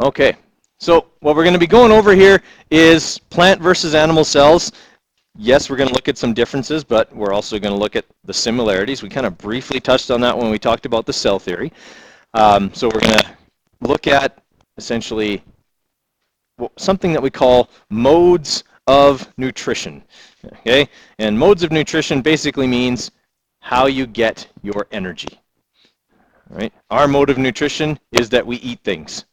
Okay, so what we're going to be going over here is plant versus animal cells. Yes, we're going to look at some differences, but we're also going to look at the similarities. We kind of briefly touched on that when we talked about the cell theory. So we're going to look at essentially something that we call modes of nutrition. Okay, and modes of nutrition basically means how you get your energy. Right? Our mode of nutrition is that we eat things.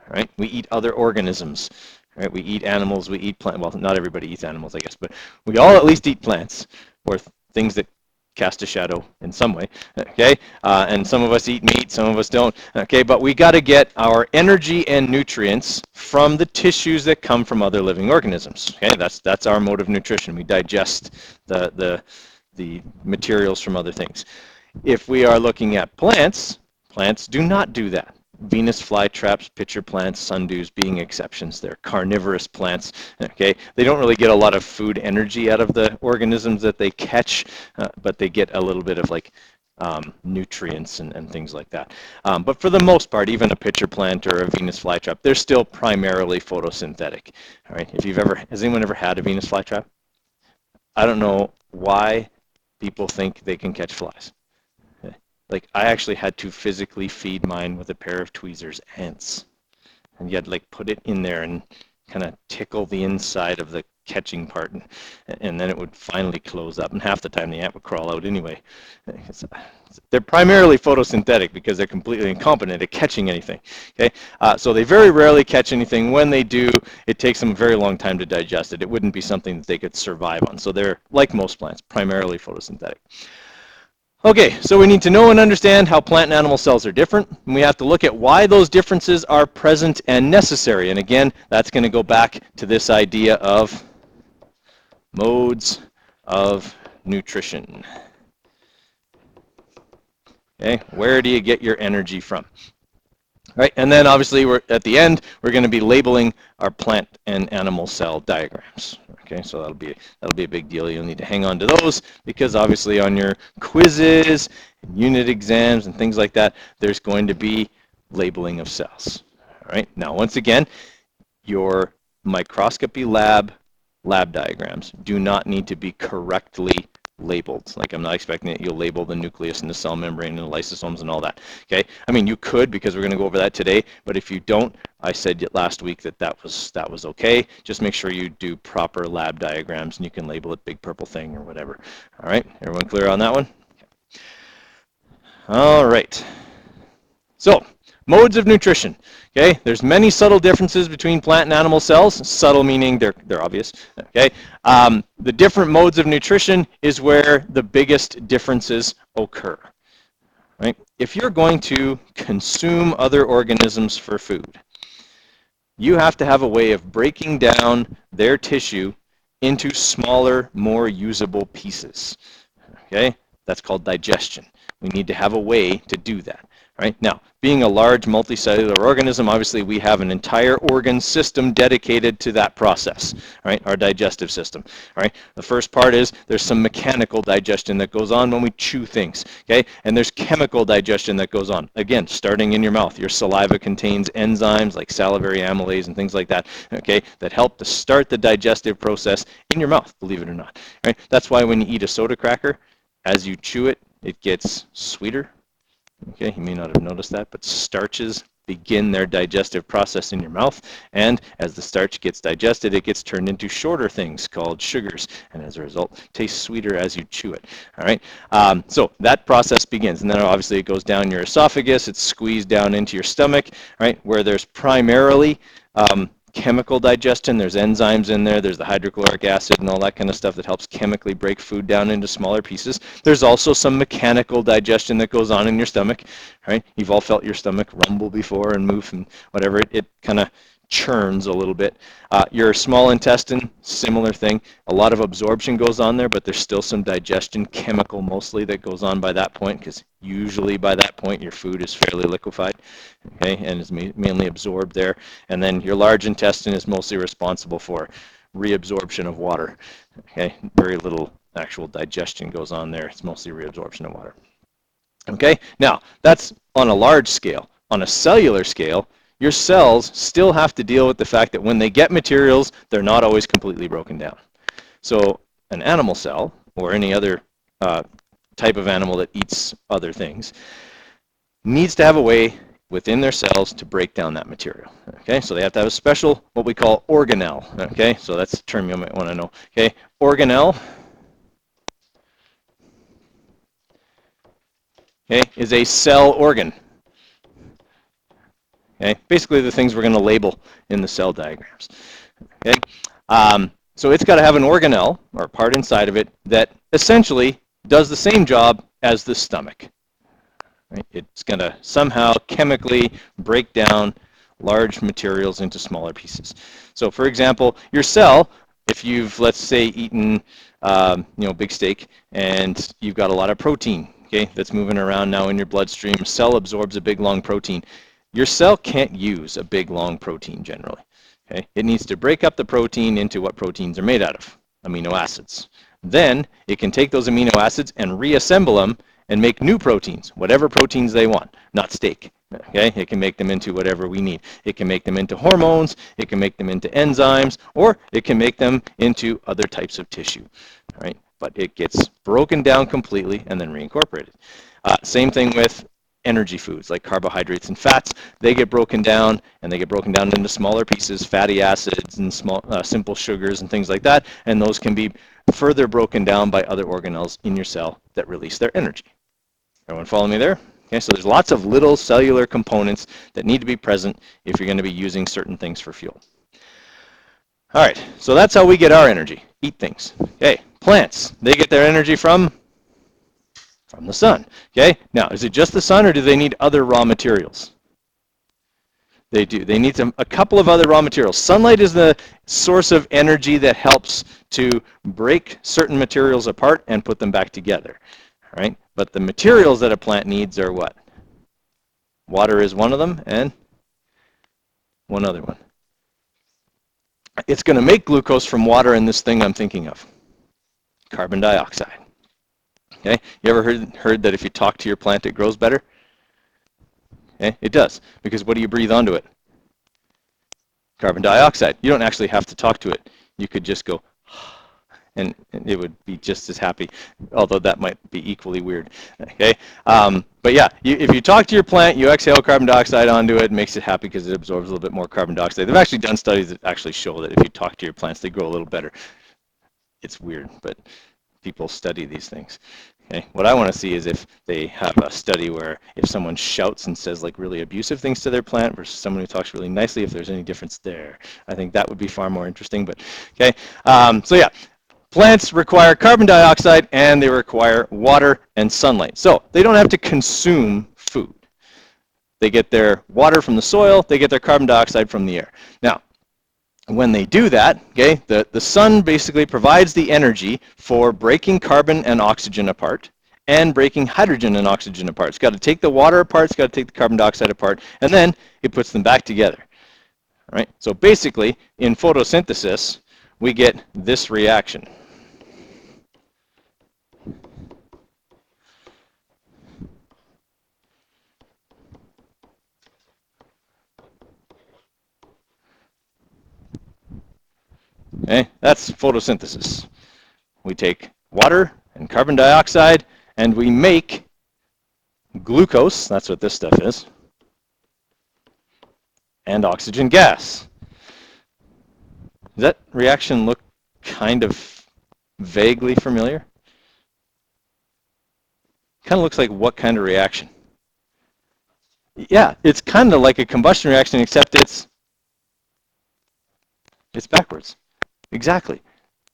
Right? We eat other organisms. Right? We eat animals, we eat plants. Well, not everybody eats animals, I guess, but we all at least eat plants or things that cast a shadow in some way. Okay? And some of us eat meat, some of us don't. Okay? But we got to get our energy and nutrients from the tissues that come from other living organisms. Okay? That's our mode of nutrition. We digest the materials from other things. If we are looking at plants, plants do not do that. Venus flytraps, pitcher plants, sundews being exceptions. They're carnivorous plants. Okay, they don't really get a lot of food energy out of the organisms that they catch, but they get a little bit of like nutrients and things like that. But for the most part, even a pitcher plant or a Venus flytrap, they're still primarily photosynthetic. All right, has anyone ever had a Venus flytrap? I don't know why people think they can catch flies. Like, I actually had to physically feed mine with a pair of tweezers ants. And you had to like put it in there and kind of tickle the inside of the catching part, and then it would finally close up. And half the time the ant would crawl out anyway. They're primarily photosynthetic because they're completely incompetent at catching anything. Okay, so they very rarely catch anything. When they do, it takes them a very long time to digest it. It wouldn't be something that they could survive on. So they're, like most plants, primarily photosynthetic. Okay, so we need to know and understand how plant and animal cells are different, and we have to look at why those differences are present and necessary. And again, that's going to go back to this idea of modes of nutrition. Okay, where do you get your energy from? Right, and then obviously at the end we're going to be labeling our plant and animal cell diagrams. Okay, so that'll be a big deal. You'll need to hang on to those because obviously on your quizzes, unit exams, and things like that, there's going to be labeling of cells. All right. Now, once again, your microscopy lab diagrams do not need to be correctly labeled. Like, I'm not expecting that you'll label the nucleus and the cell membrane and the lysosomes and all that. Okay, I mean, you could, because we're going to go over that today, but if you don't, I said last week that was okay. Just make sure you do proper lab diagrams and you can label it big purple thing or whatever. All right, everyone clear on that one? All right, so modes of nutrition. Okay, there's many subtle differences between plant and animal cells. Subtle meaning they're obvious. Okay, the different modes of nutrition is where the biggest differences occur. Right? If you're going to consume other organisms for food, you have to have a way of breaking down their tissue into smaller, more usable pieces. Okay, that's called digestion. We need to have a way to do that. Right? Now, being a large multicellular organism, obviously we have an entire organ system dedicated to that process, right? Our digestive system, right? The first part is there's some mechanical digestion that goes on when we chew things, okay? And there's chemical digestion that goes on. Again, starting in your mouth. Your saliva contains enzymes like salivary amylase and things like that, okay, that help to start the digestive process in your mouth, believe it or not, right? That's why when you eat a soda cracker, as you chew it, it gets sweeter. Okay, you may not have noticed that, but starches begin their digestive process in your mouth, and as the starch gets digested, it gets turned into shorter things called sugars, and as a result, tastes sweeter as you chew it. All right, so that process begins, and then obviously it goes down your esophagus, it's squeezed down into your stomach, right, where there's primarily chemical digestion. There's enzymes in there, there's the hydrochloric acid and all that kind of stuff that helps chemically break food down into smaller pieces. There's also some mechanical digestion that goes on in your stomach, right? You've all felt your stomach rumble before and move and whatever. It kind of churns a little bit. Your small intestine, similar thing. A lot of absorption goes on there, but there's still some digestion, chemical mostly, that goes on by that point, because usually by that point your food is fairly liquefied, okay, and is mainly absorbed there. And then your large intestine is mostly responsible for reabsorption of water, okay. Very little actual digestion goes on there. It's mostly reabsorption of water. Okay, now that's on a large scale. On a cellular scale, your cells still have to deal with the fact that when they get materials, they're not always completely broken down. So an animal cell, or any other type of animal that eats other things, needs to have a way within their cells to break down that material. Okay, so they have to have a special, what we call organelle. Okay, so that's a term you might want to know. Okay, organelle, okay, is a cell organ. Okay, basically the things we're going to label in the cell diagrams. Okay, so it's got to have an organelle, or part inside of it, that essentially does the same job as the stomach. Right? It's going to somehow chemically break down large materials into smaller pieces. So for example, your cell, if you've, let's say, eaten big steak, and you've got a lot of protein, okay, that's moving around now in your bloodstream, cell absorbs a big long protein. Your cell can't use a big long protein generally. Okay? It needs to break up the protein into what proteins are made out of, amino acids. Then it can take those amino acids and reassemble them and make new proteins, whatever proteins they want, not steak. Okay? It can make them into whatever we need. It can make them into hormones, it can make them into enzymes, or it can make them into other types of tissue. Right? But it gets broken down completely and then reincorporated. Same thing with energy foods like carbohydrates and fats. They get broken down, and they get broken down into smaller pieces, fatty acids and small simple sugars and things like that, and those can be further broken down by other organelles in your cell that release their energy. Everyone follow me there? Okay, so there's lots of little cellular components that need to be present if you're going to be using certain things for fuel. All right, so that's how we get our energy. Eat things. Okay, plants, they get their energy from the sun. Okay, now is it just the sun, or do they need other raw materials? They do. They need a couple of other raw materials. Sunlight is the source of energy that helps to break certain materials apart and put them back together. All right, but the materials that a plant needs are what? Water is one of them, and one other one. It's going to make glucose from water in this thing I'm thinking of, carbon dioxide. Okay, you ever heard that if you talk to your plant, it grows better? Okay, it does, because what do you breathe onto it? Carbon dioxide. You don't actually have to talk to it. You could just go, and it would be just as happy, although that might be equally weird. Okay, but yeah, if you talk to your plant, you exhale carbon dioxide onto it, it makes it happy because it absorbs a little bit more carbon dioxide. They've actually done studies that actually show that if you talk to your plants, they grow a little better. It's weird, but people study these things. Okay. What I want to see is if they have a study where if someone shouts and says like really abusive things to their plant versus someone who talks really nicely, if there's any difference there. I think that would be far more interesting. But okay, so yeah, plants require carbon dioxide and they require water and sunlight. So they don't have to consume food. They get their water from the soil, they get their carbon dioxide from the air. Now, when they do that, okay, the sun basically provides the energy for breaking carbon and oxygen apart and breaking hydrogen and oxygen apart. It's got to take the water apart, it's got to take the carbon dioxide apart, and then it puts them back together. All right? So basically, in photosynthesis, we get this reaction. Okay, that's photosynthesis. We take water and carbon dioxide and we make glucose, that's what this stuff is, and oxygen gas. Does that reaction look kind of vaguely familiar? Kind of looks like what kind of reaction? Yeah, it's kind of like a combustion reaction, except it's backwards. Exactly.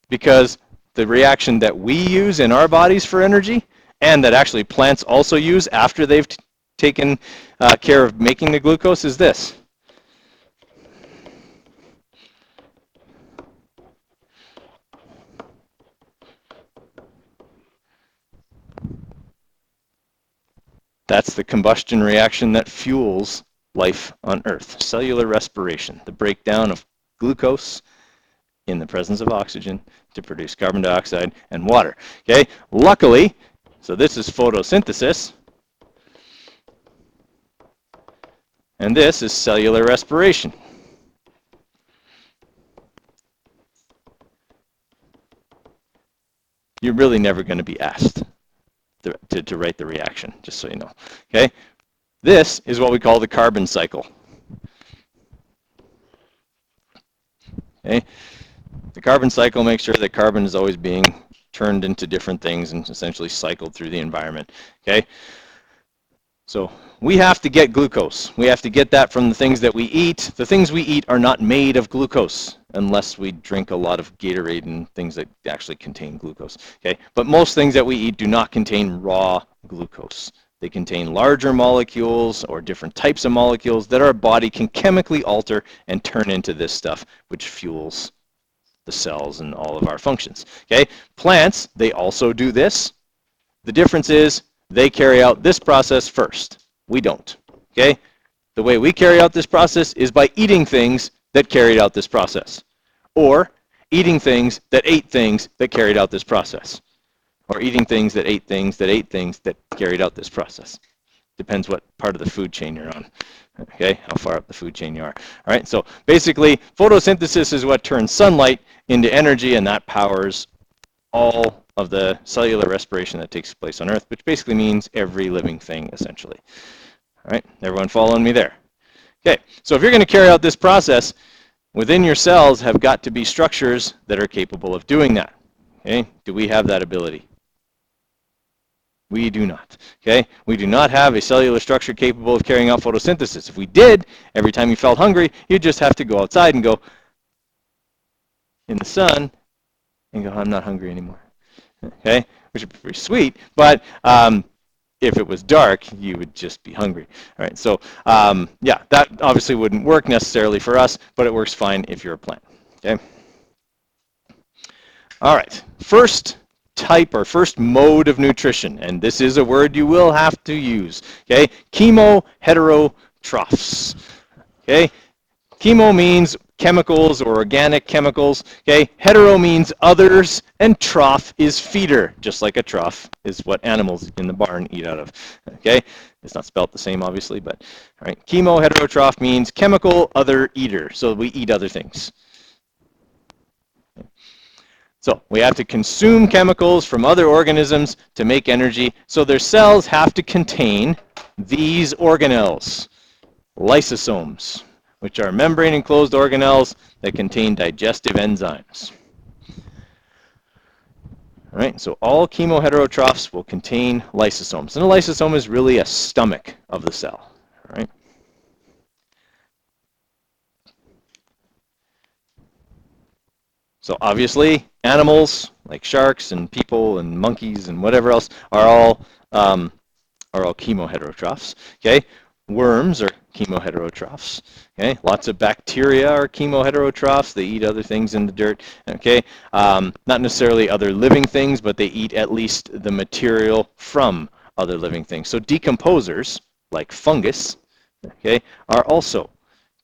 Because the reaction that we use in our bodies for energy, and that actually plants also use after they've taken care of making the glucose, is this. That's the combustion reaction that fuels life on Earth. Cellular respiration, the breakdown of glucose in the presence of oxygen to produce carbon dioxide and water. Okay, luckily, so this is photosynthesis, And this is cellular respiration. You're really never going to be asked to write the reaction, just so you know. Okay? This is what we call the carbon cycle. Okay? The carbon cycle makes sure that carbon is always being turned into different things and essentially cycled through the environment. Okay? So we have to get glucose. We have to get that from the things that we eat. The things we eat are not made of glucose unless we drink a lot of Gatorade and things that actually contain glucose. Okay? But most things that we eat do not contain raw glucose. They contain larger molecules or different types of molecules that our body can chemically alter and turn into this stuff, which fuels the cells and all of our functions. Okay? Plants, they also do this. The difference is they carry out this process first. We don't. Okay? The way we carry out this process is by eating things that carried out this process, or eating things that ate things that carried out this process, or eating things that ate things that ate things that carried out this process. Depends what part of the food chain you're on. Okay, how far up the food chain you are. All right, so basically photosynthesis is what turns sunlight into energy, and that powers all of the cellular respiration that takes place on Earth, which basically means every living thing, essentially. All right, everyone following me there? Okay, so if you're going to carry out this process, within your cells have got to be structures that are capable of doing that. Okay, do we have that ability? We do not. Okay, we do not have a cellular structure capable of carrying out photosynthesis. If we did, every time you felt hungry, you'd just have to go outside and go in the sun and go, I'm not hungry anymore. Okay, which would be pretty sweet, but if it was dark, you would just be hungry. All right, so yeah, that obviously wouldn't work necessarily for us, but it works fine if you're a plant. Okay. All right, first type or first mode of nutrition, and this is a word you will have to use. Okay, chemo heterotrophs. Okay, chemo means chemicals or organic chemicals. Okay, hetero means others, and troph is feeder, just like a trough is what animals in the barn eat out of. Okay, it's not spelt the same, obviously, but all right. Chemo heterotroph means chemical other eater, so we eat other things. So we have to consume chemicals from other organisms to make energy, so their cells have to contain these organelles, lysosomes, which are membrane-enclosed organelles that contain digestive enzymes. All right, so all chemoheterotrophs will contain lysosomes, and a lysosome is really a stomach of the cell. All right. So obviously, animals like sharks and people and monkeys and whatever else are all chemoheterotrophs. Okay, worms are chemoheterotrophs. Okay, lots of bacteria are chemoheterotrophs. They eat other things in the dirt. Okay, not necessarily other living things, but they eat at least the material from other living things. So decomposers like fungus, okay, are also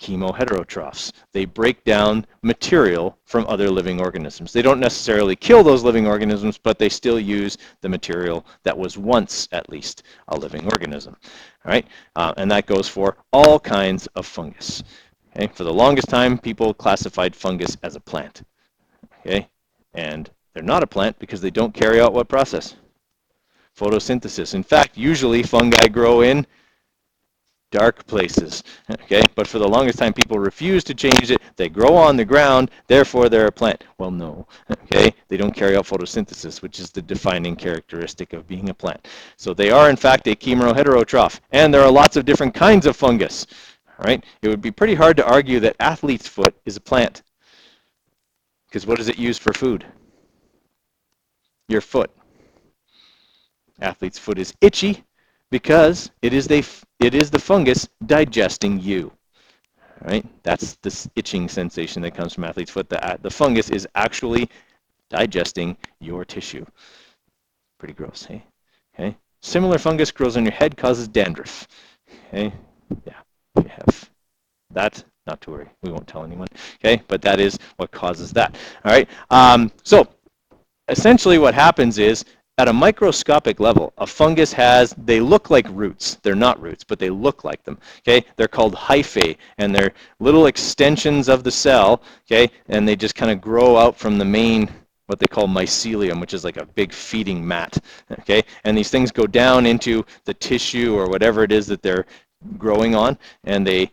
chemoheterotrophs. They break down material from other living organisms. They don't necessarily kill those living organisms, but they still use the material that was once, at least, a living organism. All right, and that goes for all kinds of fungus. Okay, for the longest time, people classified fungus as a plant. Okay, and they're not a plant because they don't carry out what process? Photosynthesis. In fact, usually fungi grow in dark places, okay? But for the longest time, people refuse to change it. They grow on the ground, therefore they're a plant. Well, no, okay? They don't carry out photosynthesis, which is the defining characteristic of being a plant. So they are, in fact, a chemoheterotroph, and there are lots of different kinds of fungus, all right? It would be pretty hard to argue that athlete's foot is a plant, because what does it use for food? Your foot. Athlete's foot is itchy, because it is the fungus digesting you. All right? That's this itching sensation that comes from athlete's foot. The fungus is actually digesting your tissue. Pretty gross, hey? Okay. Similar fungus grows on your head, causes dandruff. Okay. Yeah, we have that. Not to worry, we won't tell anyone. Okay, but that is what causes that. All right. So essentially, what happens is at a microscopic level, a fungus has, they look like roots. They're not roots, but they look like them. Okay, they're called hyphae, and they're little extensions of the cell. Okay, and they just kind of grow out from the main, what they call mycelium, which is like a big feeding mat. Okay, and these things go down into the tissue or whatever it is that they're growing on, and they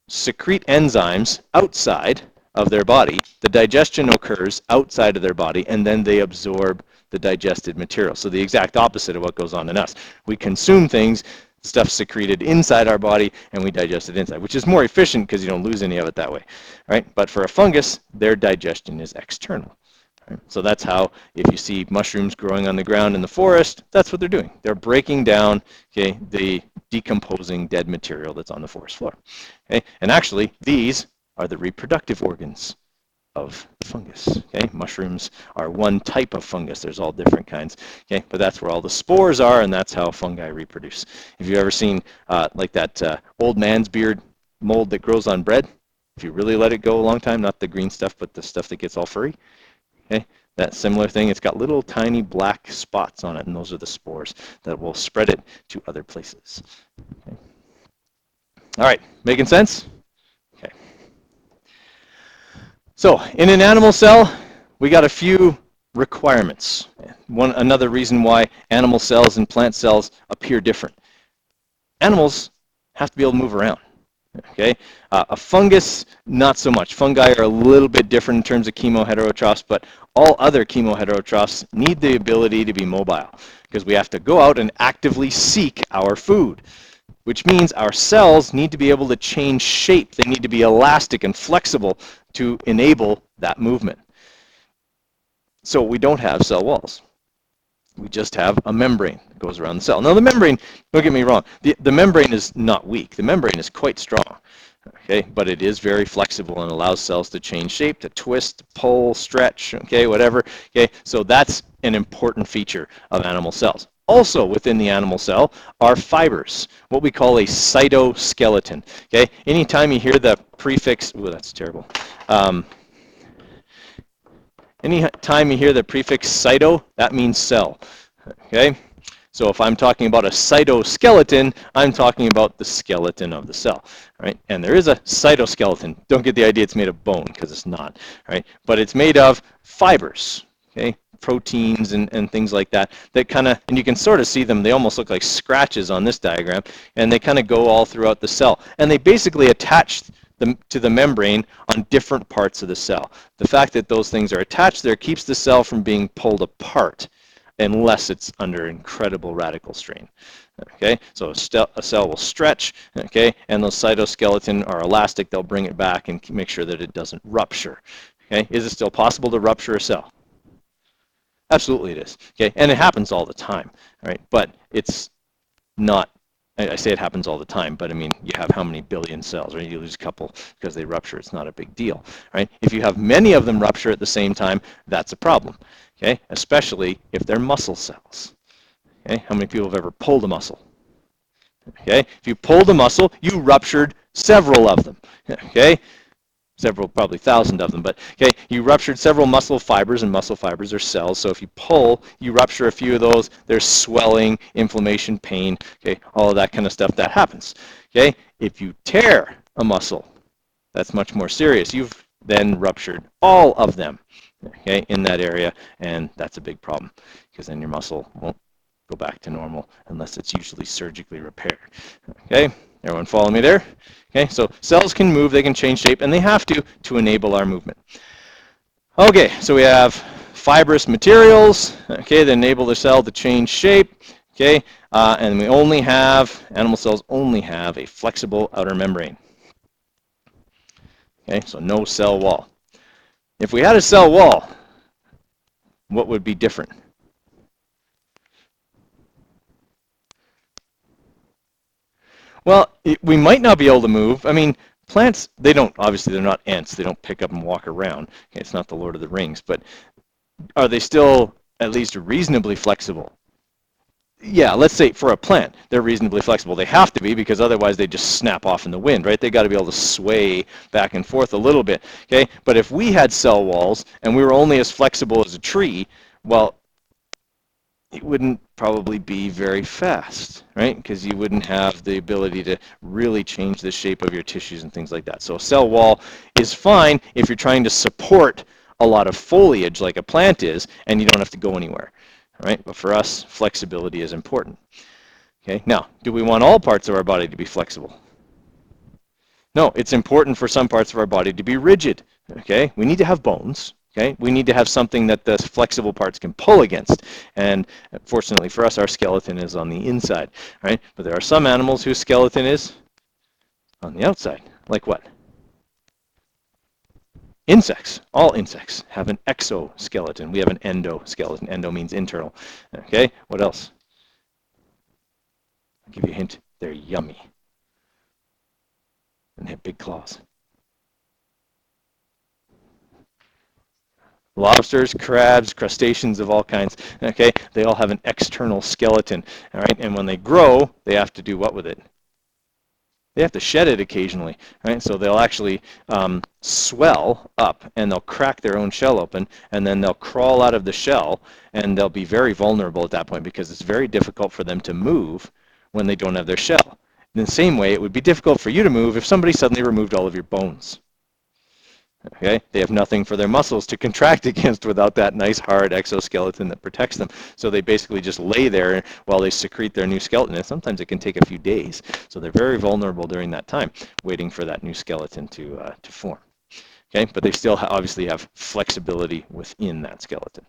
secrete enzymes outside of their body. The digestion occurs outside of their body, and then they absorb the digested material. So the exact opposite of what goes on in us. We consume things, stuff secreted inside our body, and we digest it inside, which is more efficient because you don't lose any of it that way, right? But for a fungus, their digestion is external. Right? So that's how, if you see mushrooms growing on the ground in the forest, that's what they're doing. They're breaking down, okay, the decomposing dead material that's on the forest floor. Okay? And actually, these are the reproductive organs of the fungus. Okay, mushrooms are one type of fungus. There's all different kinds. Okay, but that's where all the spores are, and that's how fungi reproduce. Have you ever seen like that old man's beard mold that grows on bread? If you really let it go a long time, not the green stuff, but the stuff that gets all furry. Okay, that similar thing. It's got little tiny black spots on it, and those are the spores that will spread it to other places. Okay. All right, making sense? Okay. So in an animal cell, we got a few requirements. Another reason why animal cells and plant cells appear different. Animals have to be able to move around. Okay, a fungus, not so much. Fungi are a little bit different in terms of chemoheterotrophs, but all other chemoheterotrophs need the ability to be mobile because we have to go out and actively seek our food, which means our cells need to be able to change shape. They need to be elastic and flexible to enable that movement. So we don't have cell walls. We just have a membrane that goes around the cell. Now the membrane, don't get me wrong, the membrane is not weak. The membrane is quite strong, okay, but it is very flexible and allows cells to change shape, to twist, pull, stretch, okay, whatever. Okay, so that's an important feature of animal cells. Also within the animal cell are fibers, what we call a cytoskeleton. Okay, anytime you hear the prefix, ooh, that's terrible. Anytime you hear the prefix cyto, that means cell. Okay, so if I'm talking about a cytoskeleton, I'm talking about the skeleton of the cell. Right, and there is a cytoskeleton. Don't get the idea it's made of bone because it's not. Right, but it's made of fibers. Okay, proteins and things like that, that kind of, and you can sort of see them, they almost look like scratches on this diagram, and they kind of go all throughout the cell. And they basically attach them to the membrane on different parts of the cell. The fact that those things are attached there keeps the cell from being pulled apart unless it's under incredible radical strain. Okay, so a cell will stretch, okay, and those cytoskeleton are elastic, they'll bring it back and make sure that it doesn't rupture. Okay, is it still possible to rupture a cell? Absolutely it is, okay, and it happens all the time, right? But it's not, I say it happens all the time, but I mean, you have how many billion cells, right? You lose a couple because they rupture, it's not a big deal, right? If you have many of them rupture at the same time, that's a problem, okay? Especially if they're muscle cells, okay? How many people have ever pulled a muscle? Okay, if you pulled a muscle, you ruptured several of them, okay? Several, probably thousands of them, but okay, you ruptured several muscle fibers, and muscle fibers are cells, so if you pull, you rupture a few of those, there's swelling, inflammation, pain, okay, all of that kind of stuff, that happens. Okay, if you tear a muscle, that's much more serious. You've then ruptured all of them, okay, in that area, and that's a big problem, because then your muscle won't go back to normal unless it's usually surgically repaired. Okay, everyone follow me there? Okay, so cells can move, they can change shape, and they have to enable our movement. Okay, so we have fibrous materials, okay, that enable the cell to change shape, okay, and we only have, animal cells only have a flexible outer membrane. Okay, so no cell wall. If we had a cell wall, what would be different? Well, we might not be able to move. I mean, plants, they don't, obviously they're not ants. They don't pick up and walk around. Okay, it's not the Lord of the Rings. But are they still at least reasonably flexible? Yeah, let's say for a plant, they're reasonably flexible. They have to be because otherwise they just snap off in the wind, right? They got to be able to sway back and forth a little bit. Okay, but if we had cell walls and we were only as flexible as a tree, well, it wouldn't probably be very fast, right? Because you wouldn't have the ability to really change the shape of your tissues and things like that. So a cell wall is fine if you're trying to support a lot of foliage like a plant is, and you don't have to go anywhere, right? But for us, flexibility is important. Okay, now, do we want all parts of our body to be flexible? No, it's important for some parts of our body to be rigid. Okay, we need to have bones. Okay, we need to have something that the flexible parts can pull against. And fortunately for us, our skeleton is on the inside, right? But there are some animals whose skeleton is on the outside. Like what? Insects. All insects have an exoskeleton. We have an endoskeleton. Endo means internal. Okay, what else? I'll give you a hint. They're yummy. And they have big claws. Lobsters, crabs, crustaceans of all kinds, okay, they all have an external skeleton, all right, and when they grow, they have to do what with it? They have to shed it occasionally, right, so they'll actually swell up, and they'll crack their own shell open, and then they'll crawl out of the shell, and they'll be very vulnerable at that point because it's very difficult for them to move when they don't have their shell. In the same way, it would be difficult for you to move if somebody suddenly removed all of your bones. Okay, they have nothing for their muscles to contract against without that nice hard exoskeleton that protects them. So they basically just lay there while they secrete their new skeleton. And sometimes it can take a few days. So they're very vulnerable during that time, waiting for that new skeleton to form. Okay, but they still obviously have flexibility within that skeleton.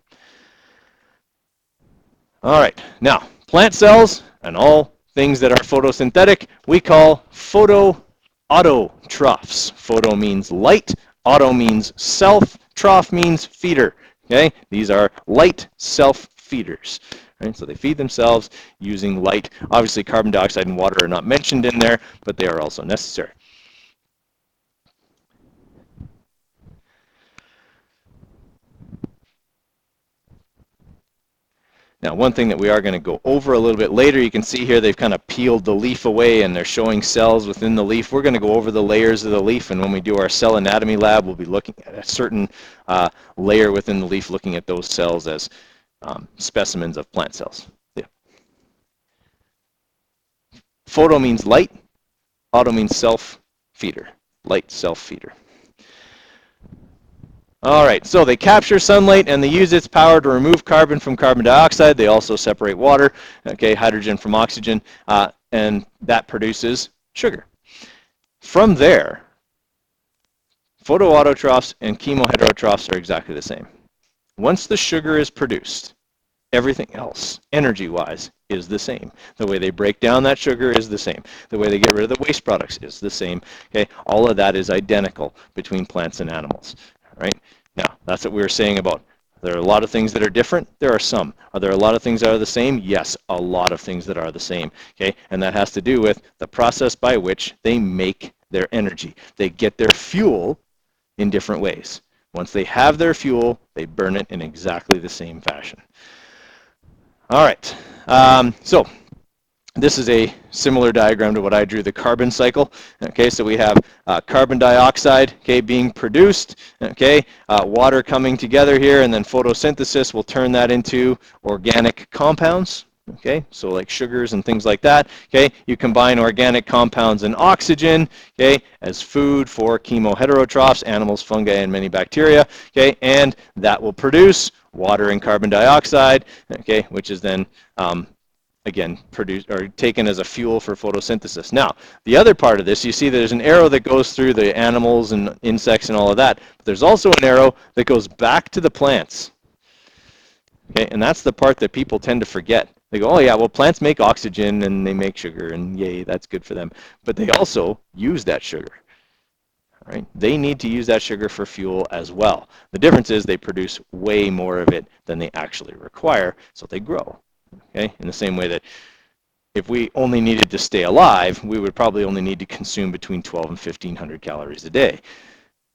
All right, now plant cells and all things that are photosynthetic we call photoautotrophs. Photo means light. Auto means self, troph means feeder. Okay, these are light self-feeders. Right? So they feed themselves using light. Obviously, carbon dioxide and water are not mentioned in there, but they are also necessary. Now, one thing that we are going to go over a little bit later, you can see here they've kind of peeled the leaf away and they're showing cells within the leaf. We're going to go over the layers of the leaf, and when we do our cell anatomy lab, we'll be looking at a certain layer within the leaf, looking at those cells as specimens of plant cells. Yeah. Photo means light, auto means self-feeder, light self-feeder. All right, so they capture sunlight and they use its power to remove carbon from carbon dioxide. They also separate water, okay, hydrogen from oxygen, and that produces sugar. From there, photoautotrophs and chemo heterotrophs are exactly the same. Once the sugar is produced, everything else, energy-wise, is the same. The way they break down that sugar is the same. The way they get rid of the waste products is the same. Okay, all of that is identical between plants and animals. Right? Now, that's what we were saying about there are a lot of things that are different. There are some. Are there a lot of things that are the same? Yes, a lot of things that are the same. Okay, and that has to do with the process by which they make their energy. They get their fuel in different ways. Once they have their fuel, they burn it in exactly the same fashion. All right, so this is a similar diagram to what I drew, the carbon cycle. Okay, so we have carbon dioxide, okay, being produced, okay, water coming together here, and then photosynthesis will turn that into organic compounds. Okay, so like sugars and things like that. Okay, you combine organic compounds and oxygen, okay, as food for chemo heterotrophs, animals, fungi, and many bacteria. Okay, and that will produce water and carbon dioxide. Okay, which is then again, produced or taken as a fuel for photosynthesis. Now, the other part of this, you see there's an arrow that goes through the animals and insects and all of that, but there's also an arrow that goes back to the plants. Okay, and that's the part that people tend to forget. They go, oh yeah, well, plants make oxygen and they make sugar, and yay, that's good for them. But they also use that sugar. All right? They need to use that sugar for fuel as well. The difference is they produce way more of it than they actually require, so they grow. Okay? In the same way that if we only needed to stay alive, we would probably only need to consume between 12 and 1,500 calories a day.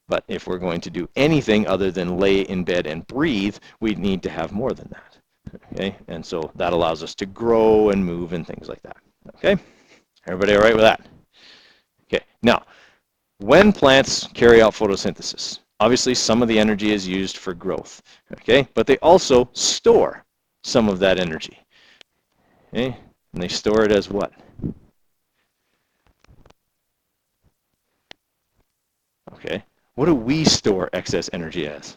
But if we're going to do anything other than lay in bed and breathe, we need to have more than that. Okay? And so that allows us to grow and move and things like that. Okay? Everybody all right with that? Okay. Now, when plants carry out photosynthesis, obviously some of the energy is used for growth. Okay? But they also store some of that energy. Okay? And they store it as what? Okay. What do we store excess energy as?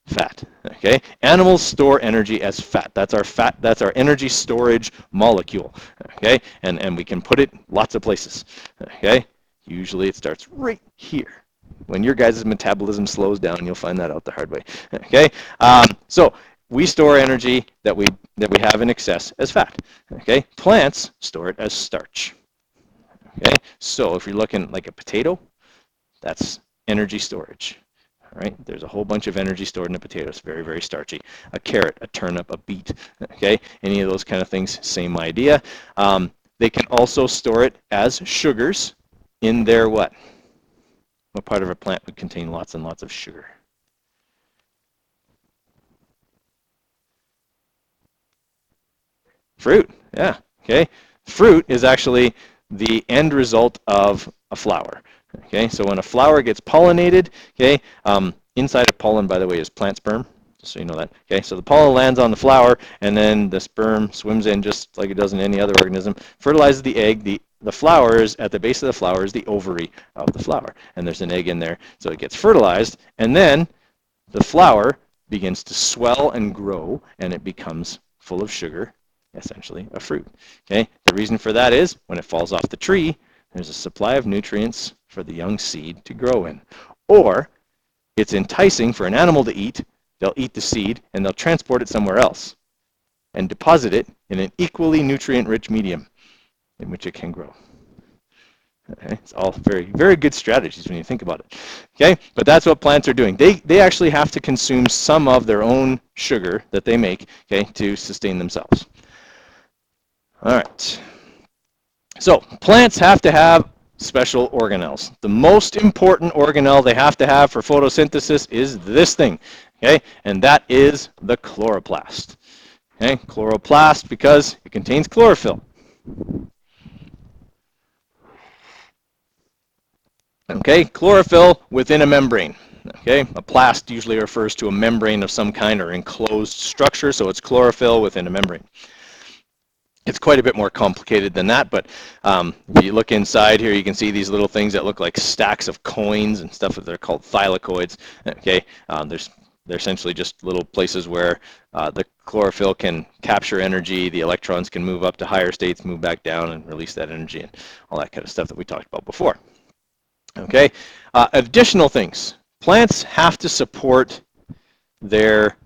Fat. Okay. Animals store energy as fat. That's our fat. That's our energy storage molecule. Okay. And we can put it lots of places. Okay. Usually it starts right here. When your guys' metabolism slows down, you'll find that out the hard way. Okay. So we store energy that we have in excess as fat. Okay. Plants store it as starch. Okay. So if you're looking like a potato, that's energy storage. All right, there's a whole bunch of energy stored in a potato. It's very, very starchy. A carrot, a turnip, a beet. Okay, any of those kind of things, same idea. They can also store it as sugars in their what? What part of a plant would contain lots and lots of sugar? Fruit, yeah, okay. Fruit is actually the end result of a flower. Okay, so when a flower gets pollinated, okay, inside of pollen, by the way, is plant sperm, just so you know that. Okay, so the pollen lands on the flower, and then the sperm swims in just like it does in any other organism, fertilizes the egg. The flower is, at the base of the flower is the ovary of the flower, and there's an egg in there, so it gets fertilized, and then the flower begins to swell and grow, and it becomes full of sugar, essentially a fruit. Okay, the reason for that is when it falls off the tree, there's a supply of nutrients for the young seed to grow in. Or it's enticing for an animal to eat. They'll eat the seed and they'll transport it somewhere else and deposit it in an equally nutrient-rich medium in which it can grow. Okay, it's all very, very good strategies when you think about it. Okay, but that's what plants are doing. They actually have to consume some of their own sugar that they make, okay, to sustain themselves. All right. So plants have to have special organelles. The most important organelle they have to have for photosynthesis is this thing, okay? And that is the chloroplast. Okay, chloroplast because it contains chlorophyll. Okay, chlorophyll within a membrane. Okay, a plast usually refers to a membrane of some kind or enclosed structure, so it's chlorophyll within a membrane. It's quite a bit more complicated than that, but if you look inside here, you can see these little things that look like stacks of coins and stuff. They're called thylakoids. Okay, they're essentially just little places where the chlorophyll can capture energy. The electrons can move up to higher states, move back down, and release that energy and all that kind of stuff that we talked about before. Okay, additional things. Plants have to support their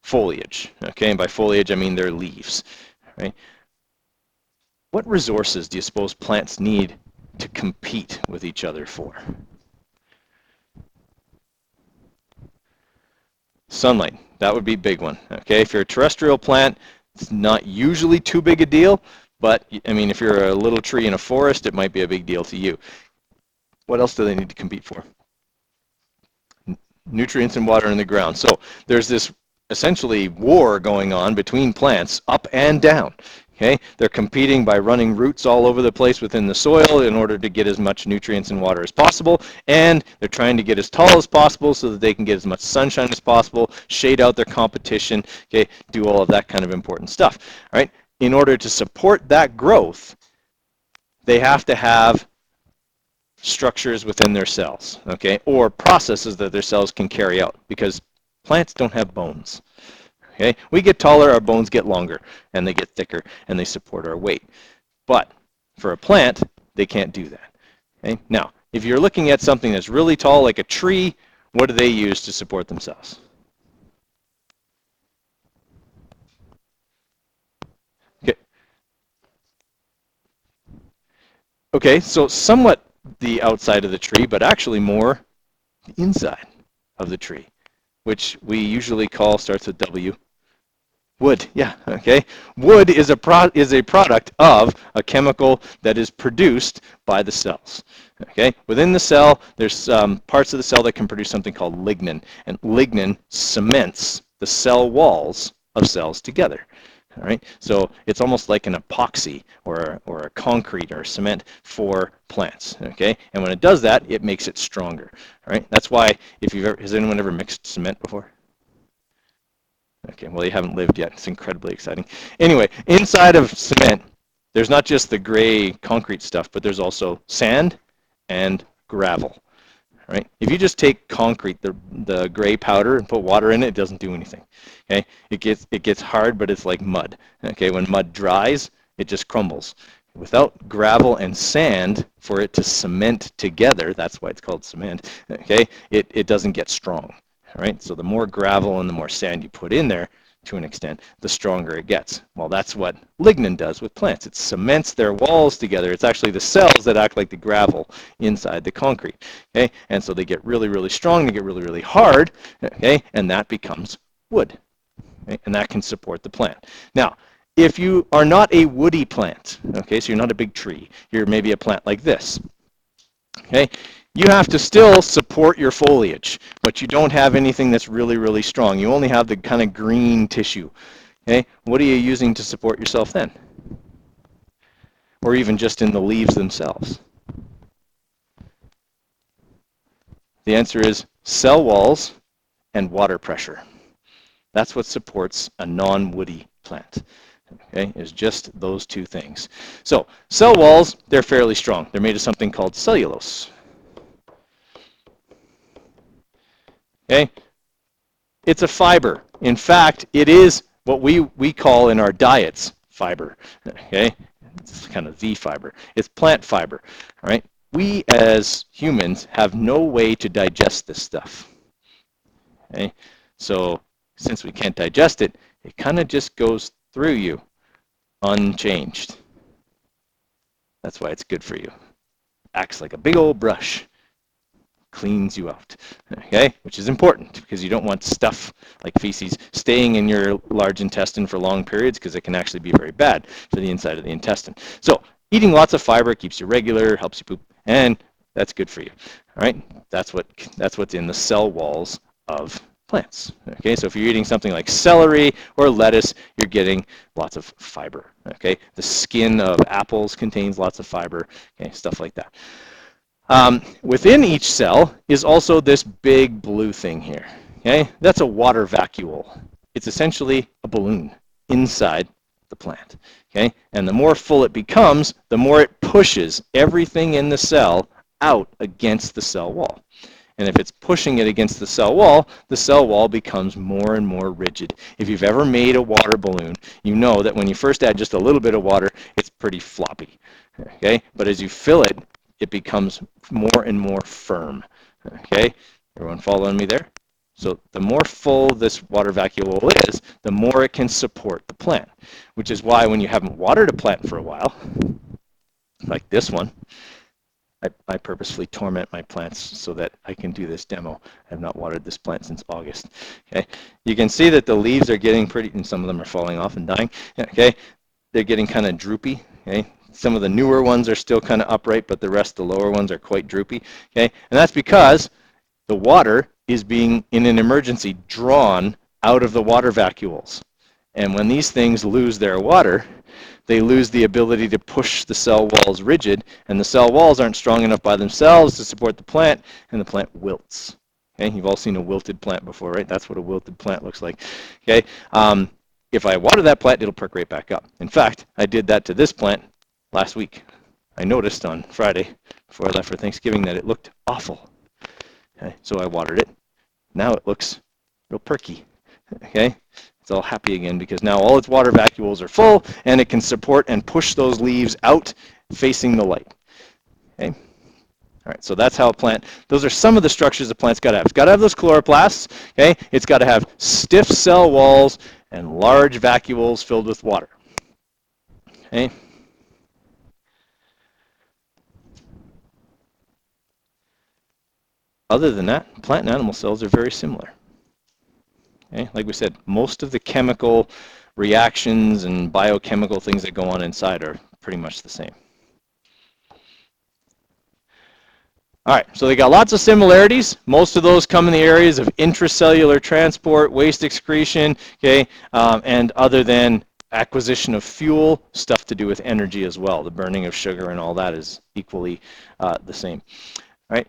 foliage. Okay, and by foliage I mean their leaves. Right? What resources do you suppose plants need to compete with each other for? Sunlight, that would be a big one. Okay, if you're a terrestrial plant, it's not usually too big a deal, but I mean, if you're a little tree in a forest, it might be a big deal to you. What else do they need to compete for? Nutrients and water in the ground. So there's this essentially war going on between plants up and down. Okay, they're competing by running roots all over the place within the soil in order to get as much nutrients and water as possible, and they're trying to get as tall as possible so that they can get as much sunshine as possible, shade out their competition, okay, do all of that kind of important stuff. All right, in order to support that growth, they have to have structures within their cells, okay, or processes that their cells can carry out, because plants don't have bones. Okay, we get taller, our bones get longer, and they get thicker, and they support our weight. But for a plant, they can't do that. Okay? Now, if you're looking at something that's really tall, like a tree, what do they use to support themselves? Okay. Okay, so somewhat the outside of the tree, but actually more the inside of the tree, which we usually call, starts with W, wood. Yeah, okay. Wood is a product of a chemical that is produced by the cells. Okay, within the cell, there's parts of the cell that can produce something called lignin, and lignin cements the cell walls of cells together. All right, so it's almost like an epoxy or a concrete or a cement for plants. Okay, and when it does that, it makes it stronger. All right, that's why if you've ever, has anyone ever mixed cement before? Okay, well, you haven't lived yet. It's incredibly exciting. Anyway, inside of cement, there's not just the gray concrete stuff, but there's also sand and gravel. Right? If you just take concrete, the gray powder, and put water in it, it doesn't do anything. Okay? It gets hard, but it's like mud. Okay? When mud dries, it just crumbles. Without gravel and sand, for it to cement together, that's why it's called cement, okay, it doesn't get strong. All right? So the more gravel and the more sand you put in there, to an extent, the stronger it gets. Well, that's what lignin does with plants. It cements their walls together. It's actually the cells that act like the gravel inside the concrete. Okay? And so they get really, really strong, they get really, really hard, okay? And that becomes wood. Okay? And that can support the plant. Now, if you are not a woody plant, okay, so you're not a big tree, you're maybe a plant like this, okay, you have to still support your foliage, but you don't have anything that's really, really strong. You only have the kind of green tissue, okay? What are you using to support yourself then? Or even just in the leaves themselves? The answer is cell walls and water pressure. That's what supports a non-woody plant. Okay, is just those two things. So cell walls, they're fairly strong. They're made of something called cellulose. Okay, it's a fiber. In fact, it is what we call in our diets fiber. Okay, it's kind of the fiber. It's plant fiber. All right, we as humans have no way to digest this stuff. Okay, so since we can't digest it, it kind of just goes through you unchanged. That's why it's good for you. Acts like a big old brush, cleans you out, okay? Which is important because you don't want stuff like feces staying in your large intestine for long periods because it can actually be very bad for the inside of the intestine. So eating lots of fiber keeps you regular, helps you poop, and that's good for you. All right, that's what's in the cell walls of plants. Okay, so if you're eating something like celery or lettuce, you're getting lots of fiber. Okay, the skin of apples contains lots of fiber. Okay, stuff like that. Within each cell is also this big blue thing here. Okay, that's a water vacuole. It's essentially a balloon inside the plant. Okay, and the more full it becomes, the more it pushes everything in the cell out against the cell wall. And if it's pushing it against the cell wall becomes more and more rigid. If you've ever made a water balloon, you know that when you first add just a little bit of water, it's pretty floppy. Okay? But as you fill it, it becomes more and more firm. Okay? Everyone following me there? So the more full this water vacuole is, the more it can support the plant. Which is why when you haven't watered a plant for a while, like this one, I purposefully torment my plants so that I can do this demo. I have not watered this plant since August. Okay, you can see that the leaves are getting pretty, and some of them are falling off and dying. Okay, they're getting kind of droopy. Okay, some of the newer ones are still kind of upright, but the rest, the lower ones, are quite droopy. Okay, and that's because the water is being, in an emergency, drawn out of the water vacuoles. And when these things lose their water, they lose the ability to push the cell walls rigid, and the cell walls aren't strong enough by themselves to support the plant, and the plant wilts. Okay, you've all seen a wilted plant before, right? That's what a wilted plant looks like. Okay, if I water that plant, it'll perk right back up. In fact, I did that to this plant last week. I noticed on Friday before I left for Thanksgiving that it looked awful. Okay, so I watered it. Now it looks real perky. Okay, it's all happy again because now all its water vacuoles are full and it can support and push those leaves out facing the light. Okay, all right, so that's how a plant, those are some of the structures a plant's got to have. It's got to have those chloroplasts, okay, it's got to have stiff cell walls and large vacuoles filled with water. Okay. Other than that, plant and animal cells are very similar. Okay? Like we said, most of the chemical reactions and biochemical things that go on inside are pretty much the same. All right, so they got lots of similarities. Most of those come in the areas of intracellular transport, waste excretion, okay, and other than acquisition of fuel, stuff to do with energy as well. The burning of sugar and all that is equally the same. right?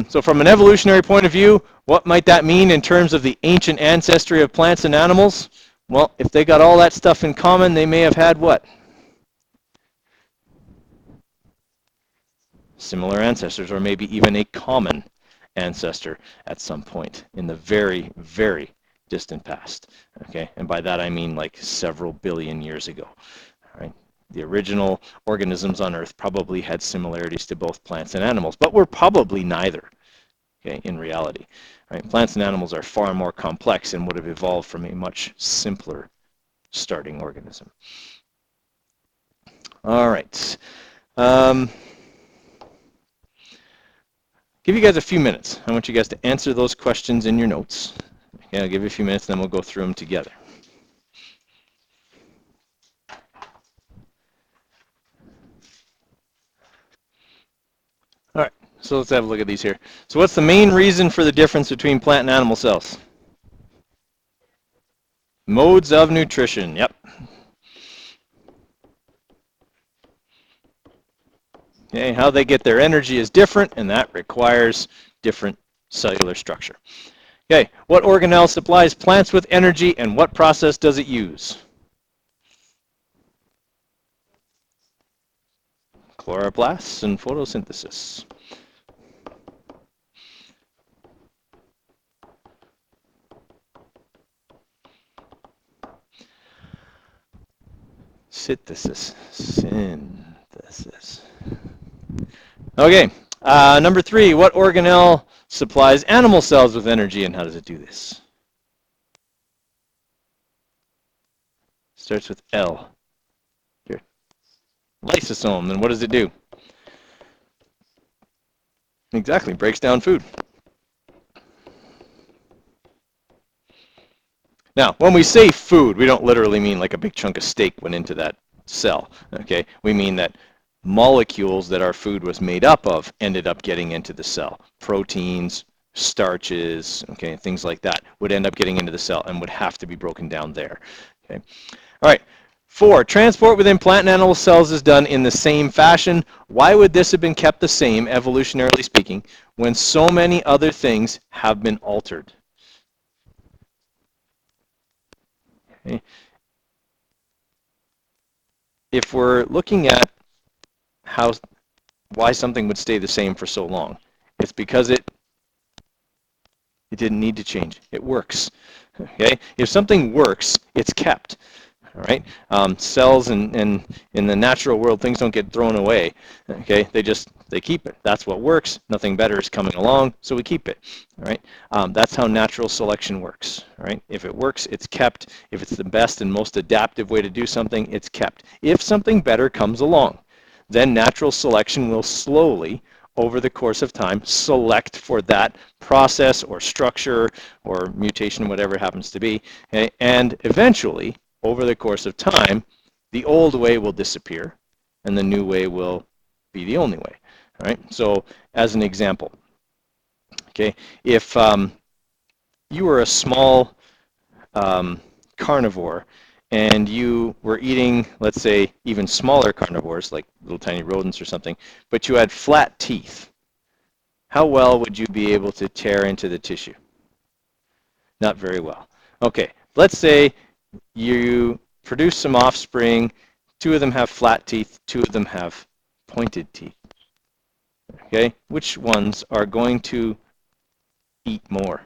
So from an evolutionary point of view, what might that mean in terms of the ancient ancestry of plants and animals? Well, if they got all that stuff in common, they may have had what? Similar ancestors, or maybe even a common ancestor at some point in the very, very distant past. Okay, and by that I mean like several billion years ago. All right, the original organisms on Earth probably had similarities to both plants and animals, but were probably neither. Okay, in reality, right? Plants and animals are far more complex and would have evolved from a much simpler starting organism. All right. Give you guys a few minutes. I want you guys to answer those questions in your notes. Okay, I'll give you a few minutes, then we'll go through them together. All right, so let's have a look at these here. So what's the main reason for the difference between plant and animal cells? Modes of nutrition, yep. Okay, how they get their energy is different, and that requires different cellular structure. Okay, what organelle supplies plants with energy, and what process does it use? Chloroplasts and photosynthesis. Synthesis. Okay, number 3, what organelle supplies animal cells with energy, and how does it do this? Starts with L. Here. Lysosome, and what does it do? Exactly, breaks down food. Now, when we say food, we don't literally mean like a big chunk of steak went into that cell, okay? We mean that molecules that our food was made up of ended up getting into the cell. Proteins, starches, okay, things like that would end up getting into the cell and would have to be broken down there, okay? All right, 4, transport within plant and animal cells is done in the same fashion. Why would this have been kept the same, evolutionarily speaking, when so many other things have been altered? Okay. If we're looking at why something would stay the same for so long, it's because it didn't need to change. It works. Okay. If something works, it's kept. All right. Cells in the natural world, things don't get thrown away. Okay. They keep it. That's what works. Nothing better is coming along, so we keep it. All right. That's how natural selection works. All right. If it works, it's kept. If it's the best and most adaptive way to do something, it's kept. If something better comes along, then natural selection will slowly, over the course of time, select for that process or structure or mutation, whatever it happens to be, okay? And eventually, over the course of time, the old way will disappear and the new way will be the only way. All right? So as an example, okay, if you were a small carnivore and you were eating, let's say, even smaller carnivores, like little tiny rodents or something, but you had flat teeth, how well would you be able to tear into the tissue? Not very well. Okay, let's say you produce some offspring, 2 of them have flat teeth, 2 of them have pointed teeth. Okay, which ones are going to eat more?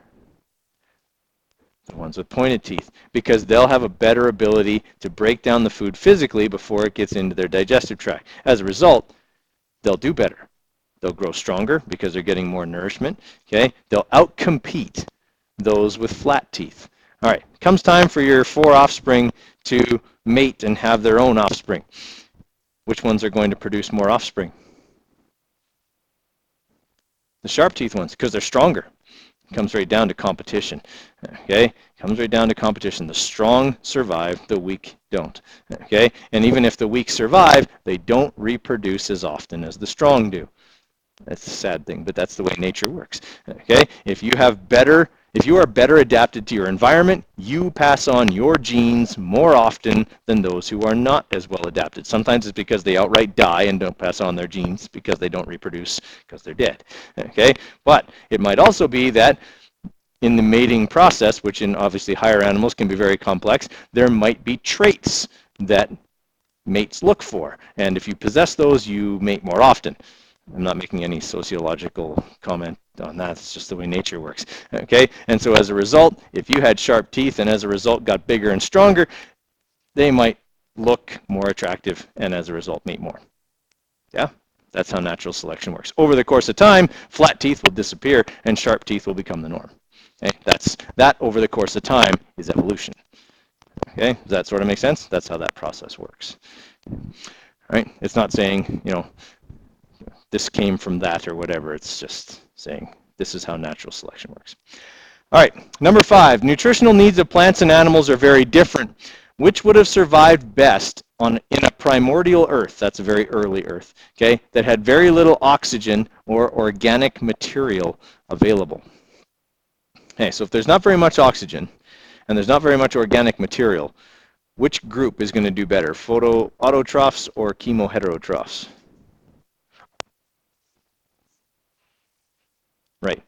The ones with pointed teeth, because they'll have a better ability to break down the food physically before it gets into their digestive tract. As a result, they'll do better. They'll grow stronger because they're getting more nourishment. Okay, they'll outcompete those with flat teeth. All right, comes time for your 4 offspring to mate and have their own offspring. Which ones are going to produce more offspring? The sharp teeth ones, because they're stronger. It comes right down to competition. Okay, comes right down to competition. The strong survive, the weak don't. Okay, and even if the weak survive, they don't reproduce as often as the strong do. That's a sad thing, but that's the way nature works. Okay, if you have better If you are better adapted to your environment, you pass on your genes more often than those who are not as well adapted. Sometimes it's because they outright die and don't pass on their genes because they don't reproduce because they're dead. Okay? But it might also be that in the mating process, which in obviously higher animals can be very complex, there might be traits that mates look for. And if you possess those, you mate more often. I'm not making any sociological comment on that. It's just the way nature works. Okay? And so as a result, if you had sharp teeth and as a result got bigger and stronger, they might look more attractive and as a result mate more. Yeah? That's how natural selection works. Over the course of time, flat teeth will disappear and sharp teeth will become the norm. Okay? That over the course of time is evolution. Okay? Does that sort of make sense? That's how that process works. All right? It's not saying, you know, this came from that or whatever. It's just saying this is how natural selection works. All right, number 5, nutritional needs of plants and animals are very different. Which would have survived best in a primordial Earth, that's a very early Earth, okay, that had very little oxygen or organic material available? Okay, so if there's not very much oxygen and there's not very much organic material, which group is going to do better, photoautotrophs or chemo heterotrophs? Right.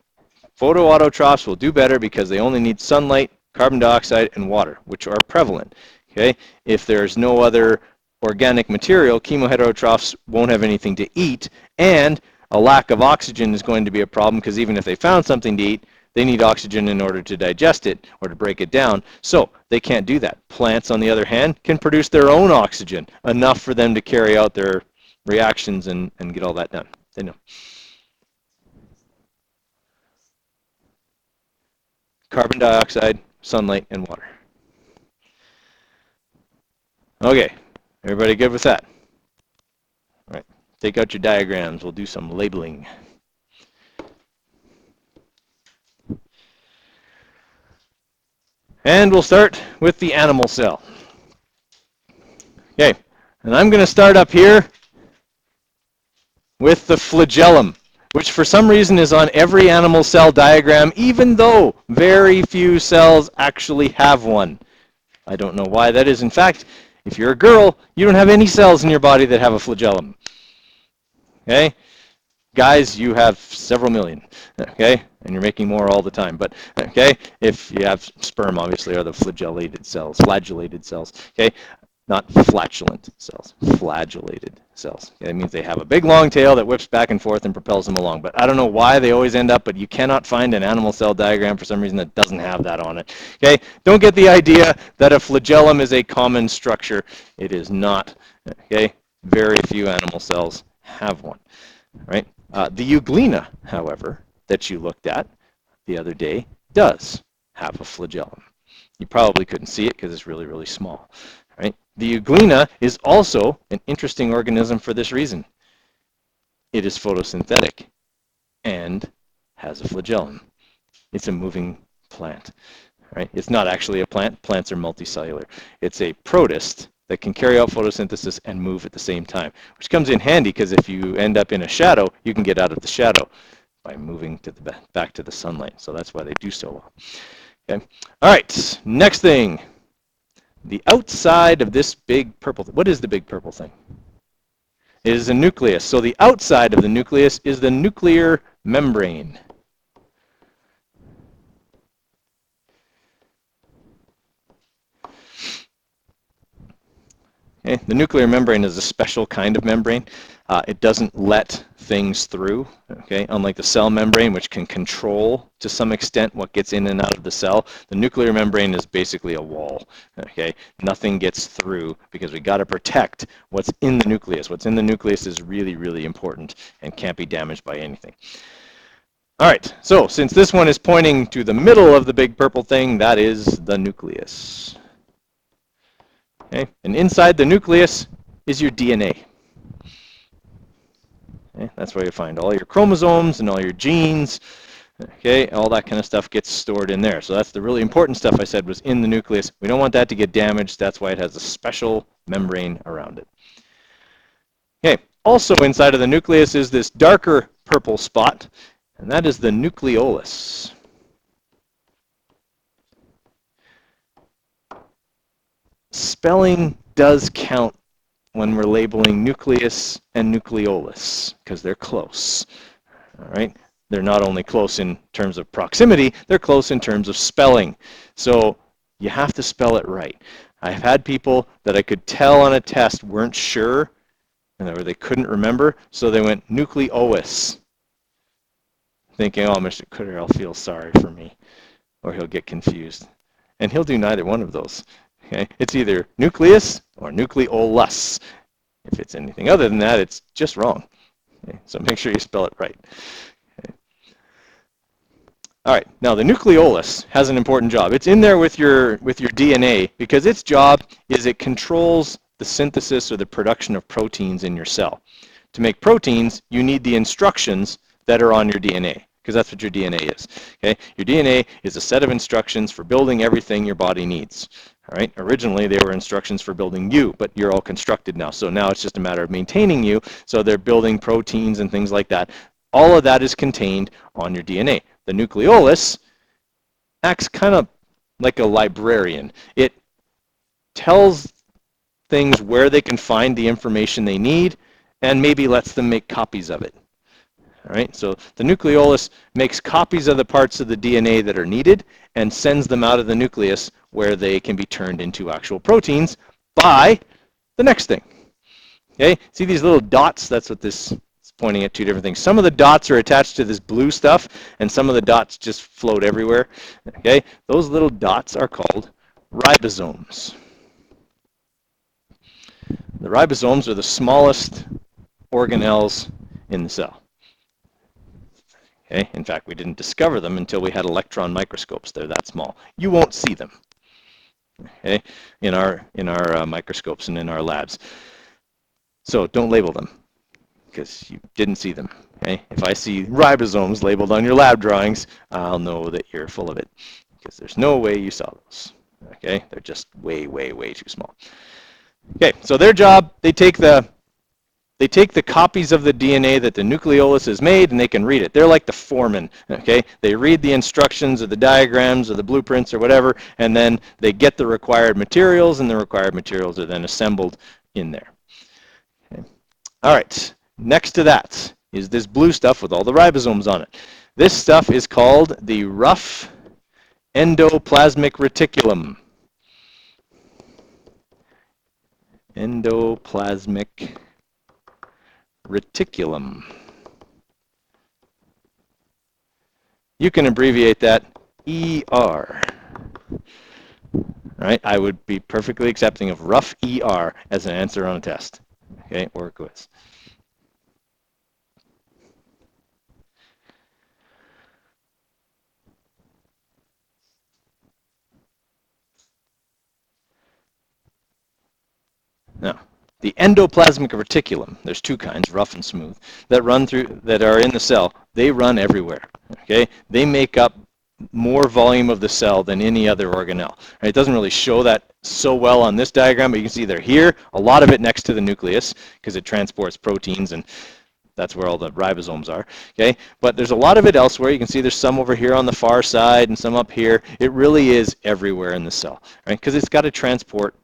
Photoautotrophs will do better because they only need sunlight, carbon dioxide, and water, which are prevalent. Okay? If there's no other organic material, chemoheterotrophs won't have anything to eat, and a lack of oxygen is going to be a problem because even if they found something to eat, they need oxygen in order to digest it or to break it down. So they can't do that. Plants, on the other hand, can produce their own oxygen, enough for them to carry out their reactions and get all that done. They know. Carbon dioxide, sunlight, and water. Okay, everybody good with that? All right, take out your diagrams. We'll do some labeling. And we'll start with the animal cell. Okay, and I'm going to start up here with the flagellum, which for some reason is on every animal cell diagram, even though very few cells actually have one. I don't know why that is. In fact, if you're a girl, you don't have any cells in your body that have a flagellum. Okay? Guys, you have several million. Okay? And you're making more all the time. But, okay, if you have sperm, obviously, are the flagellated cells. Okay? Not flatulent cells, flagellated cells. Okay, that means they have a big long tail that whips back and forth and propels them along. But I don't know why they always end up, but you cannot find an animal cell diagram for some reason that doesn't have that on it. Okay, don't get the idea that a flagellum is a common structure. It is not. Okay, very few animal cells have one. Right? The euglena, however, that you looked at the other day does have a flagellum. You probably couldn't see it because it's really, really small. Right? The euglena is also an interesting organism for this reason. It is photosynthetic and has a flagellum. It's a moving plant. Right? It's not actually a plant. Plants are multicellular. It's a protist that can carry out photosynthesis and move at the same time, which comes in handy because if you end up in a shadow, you can get out of the shadow by moving to the back to the sunlight. So that's why they do so well. Okay. All right. Next thing. The outside of this big purple thing. What is the big purple thing? It is a nucleus. So the outside of the nucleus is the nuclear membrane. Okay. The nuclear membrane is a special kind of membrane. It doesn't let things through, okay? Unlike the cell membrane, which can control to some extent what gets in and out of the cell, the nuclear membrane is basically a wall, okay? Nothing gets through because we got to protect what's in the nucleus. What's in the nucleus is really, really important and can't be damaged by anything. All right, so since this one is pointing to the middle of the big purple thing, that is the nucleus. Okay? And inside the nucleus is your DNA. Okay, that's where you find all your chromosomes and all your genes. Okay, all that kind of stuff gets stored in there. So that's the really important stuff I said was in the nucleus. We don't want that to get damaged. That's why it has a special membrane around it. Okay, also inside of the nucleus is this darker purple spot, and that is the nucleolus. spelling does count when we're labeling nucleus and nucleolus, because they're close. All right? They're not only close in terms of proximity, they're close in terms of spelling. So you have to spell it right. I've had people that I could tell on a test weren't sure, or they couldn't remember, so they went nucleolus, thinking, oh, Mr. Cooter will feel sorry for me, or he'll get confused. And he'll do neither one of those. Okay? It's either nucleus or nucleolus. If it's anything other than that, it's just wrong. Okay? So make sure you spell it right. Okay. All right, now the nucleolus has an important job. It's in there with your DNA because its job is it controls the synthesis or the production of proteins in your cell. To make proteins, you need the instructions that are on your DNA, because that's what your DNA is. Okay? Your DNA is a set of instructions for building everything your body needs. All right? Originally, they were instructions for building you, but you're all constructed now. So now it's just a matter of maintaining you. So they're building proteins and things like that. All of that is contained on your DNA. The nucleolus acts kind of like a librarian. It tells things where they can find the information they need and maybe lets them make copies of it. All right, so the nucleolus makes copies of the parts of the DNA that are needed and sends them out of the nucleus where they can be turned into actual proteins by the next thing. Okay, see these little dots? That's what this is pointing at, two different things. Some of the dots are attached to this blue stuff, and some of the dots just float everywhere. Okay, those little dots are called ribosomes. The ribosomes are the smallest organelles in the cell. Okay? In fact, we didn't discover them until we had electron microscopes. They're that small. You won't see them, okay, in our microscopes and in our labs. So don't label them because you didn't see them. Okay? If I see ribosomes labeled on your lab drawings, I'll know that you're full of it because there's no way you saw those. Okay? They're just way, way, way too small. Okay, so their job, they take the copies of the DNA that the nucleolus has made and they can read it. They're like the foreman, okay? They read the instructions or the diagrams or the blueprints or whatever, and then they get the required materials, and the required materials are then assembled in there. Okay. All right, next to that is this blue stuff with all the ribosomes on it. This stuff is called the rough endoplasmic reticulum. Endoplasmic reticulum. You can abbreviate that ER. Right? I would be perfectly accepting of rough ER as an answer on a test, okay, or a quiz. Now, the endoplasmic reticulum, there's two kinds, rough and smooth, that run through, that are in the cell. They run everywhere, okay? They make up more volume of the cell than any other organelle. Right? It doesn't really show that so well on this diagram, but you can see they're here, a lot of it next to the nucleus, because it transports proteins, and that's where all the ribosomes are, okay? But there's a lot of it elsewhere. You can see there's some over here on the far side and some up here. It really is everywhere in the cell, right? Because it's got to transport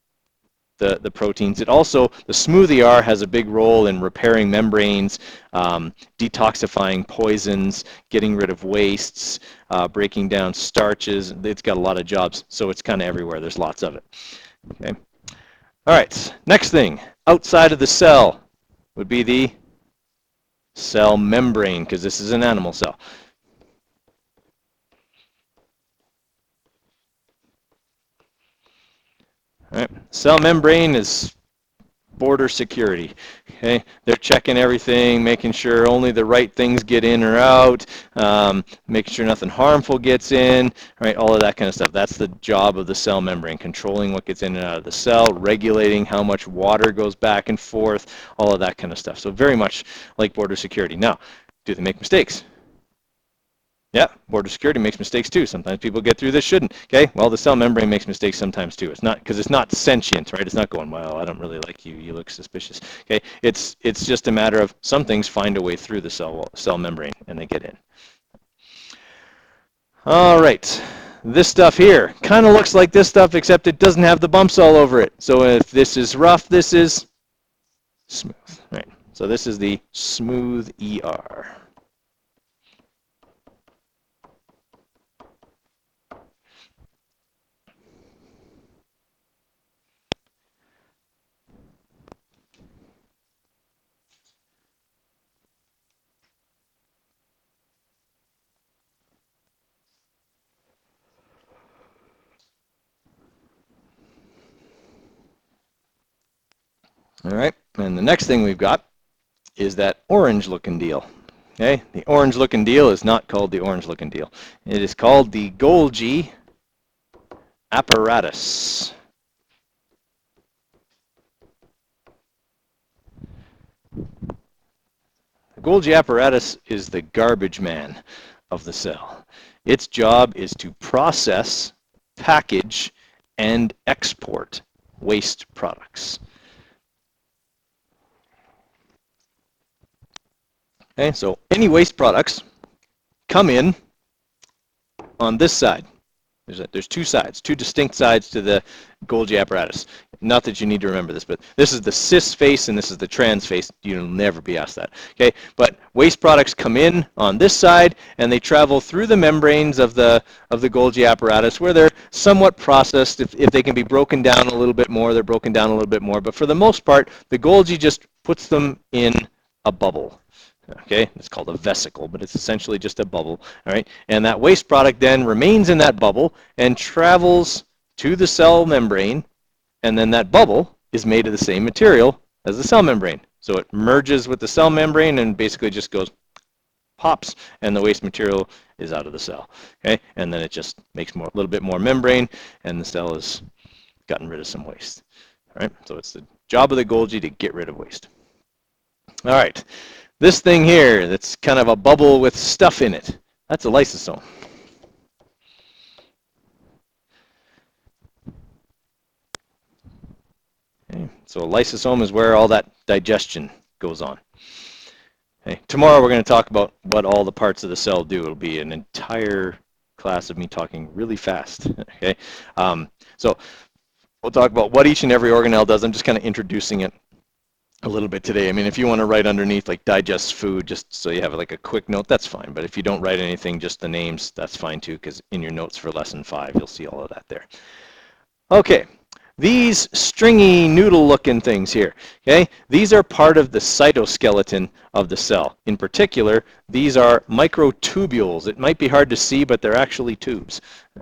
the proteins. It also, the smooth ER has a big role in repairing membranes, detoxifying poisons, getting rid of wastes, breaking down starches. It's got a lot of jobs, so it's kind of everywhere. There's lots of it. Okay. All right, next thing, outside of the cell would be the cell membrane, because this is an animal cell. All right. Cell membrane is border security. Okay, they're checking everything, making sure only the right things get in or out, making sure nothing harmful gets in, right? All of that kind of stuff. That's the job of the cell membrane, controlling what gets in and out of the cell, regulating how much water goes back and forth, all of that kind of stuff. So very much like border security. Now, do they make mistakes? Yeah, border security makes mistakes too. Sometimes people get through this, shouldn't. Okay, well, the cell membrane makes mistakes sometimes too. It's not, because it's not sentient, right? It's not going, well, I don't really like you. You look suspicious. Okay, it's just a matter of some things find a way through the cell membrane and they get in. All right, this stuff here kind of looks like this stuff, except it doesn't have the bumps all over it. So if this is rough, this is smooth. Right. So this is the smooth ER. All right, and the next thing we've got is that orange-looking deal. Okay, the orange-looking deal is not called the orange-looking deal. It is called the Golgi Apparatus. The Golgi Apparatus is the garbage man of the cell. Its job is to process, package, and export waste products. Okay, so any waste products come in on this side. There's two sides, two distinct sides to the Golgi apparatus. Not that you need to remember this, but this is the cis face and this is the trans face. You'll never be asked that. Okay, but waste products come in on this side and they travel through the membranes of the Golgi apparatus, where they're somewhat processed. If they can be broken down a little bit more, they're broken down a little bit more. But for the most part, the Golgi just puts them in a bubble. Okay, it's called a vesicle, but it's essentially just a bubble. All right, and that waste product then remains in that bubble and travels to the cell membrane, and then that bubble is made of the same material as the cell membrane. So it merges with the cell membrane and basically just goes, pops, and the waste material is out of the cell. Okay, and then it just makes a little bit more membrane, and the cell has gotten rid of some waste. All right, so it's the job of the Golgi to get rid of waste. All right. This thing here, that's kind of a bubble with stuff in it, that's a lysosome. Okay, so a lysosome is where all that digestion goes on. Okay, tomorrow we're going to talk about what all the parts of the cell do. It'll be an entire class of me talking really fast. Okay, so we'll talk about what each and every organelle does. I'm just kind of introducing it a little bit today. I mean, if you want to write underneath like digests food, just so you have like a quick note, that's fine. But if you don't write anything, just the names, that's fine too, because in your notes for lesson 5, you'll see all of that there. Okay, these stringy noodle looking things here, okay, these are part of the cytoskeleton of the cell. In particular, these are microtubules. It might be hard to see, but they're actually tubes.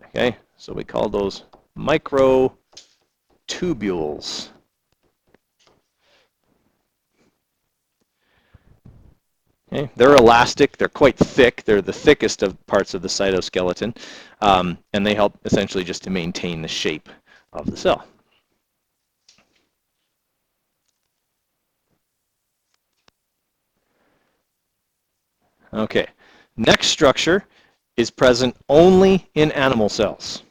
Okay, so we call those microtubules. Okay. They're elastic, they're quite thick, they're the thickest of parts of the cytoskeleton, and they help essentially just to maintain the shape of the cell. Okay, next structure is present only in animal cells.